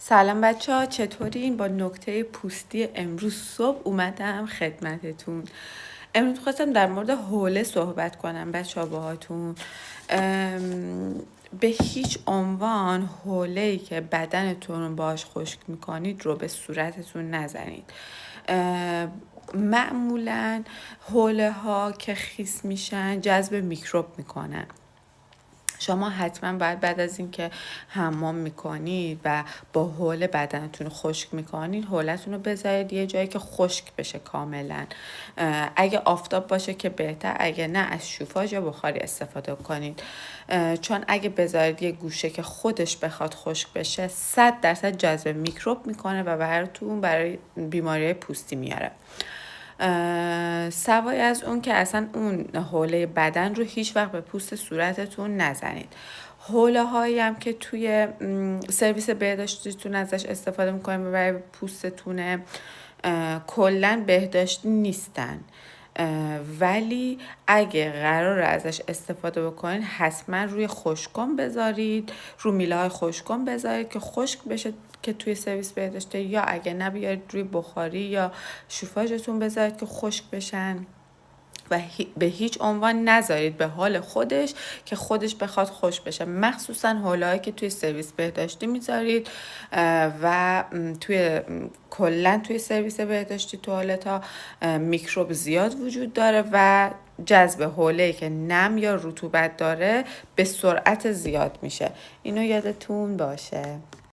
سلام بچه ها، چطورین؟ با نکته پوستی امروز صبح اومدم خدمتتون. امروز خواستم در مورد حوله صحبت کنم بچه ها باهاتون. به هیچ عنوان حوله‌ای که بدنتون رو باهاش خشک میکنید رو به صورتتون نزنید. معمولا حوله ها که خیس میشن جذب میکروب میکنن. شما حتما باید بعد از اینکه حمام میکنید و با حوله بدنتون رو خشک میکنید، حولتون رو بذارید یه جایی که خشک بشه کاملا. اگه آفتاب باشه که بهتر، اگه نه از شوفاژ یا بخاری استفاده کنید، چون اگه بذارید یه گوشه که خودش بخواد خشک بشه 100% جذب میکروب میکنه و برای بیماری پوستی میاره. سوای از اون که اصلا اون حوله بدن رو هیچ وقت به پوست صورتتون نزنید. حوله هایی هم که توی سرویس بهداشتیتون ازش استفاده میکنید برای پوستتونه کلن بهداشتی نیستن، ولی اگه قرار ازش استفاده بکنید حتما روی خشکم بذارید، رو میله های خشکم بذارید که خشک بشه که توی سرویس بهداشتی، یا اگه نه بیارید روی بخاری یا شوفاژتون بذارید که خشک بشن و به هیچ عنوان نذارید به حال خودش که خودش بخواد خشک بشه، مخصوصا حوله‌ای که توی سرویس بهداشتی میذارید و کلا توی سرویس بهداشتی توالت‌ها میکروب زیاد وجود داره و جذب حوله‌ای که نم یا رطوبت داره به سرعت زیاد میشه. اینو یادتون باشه.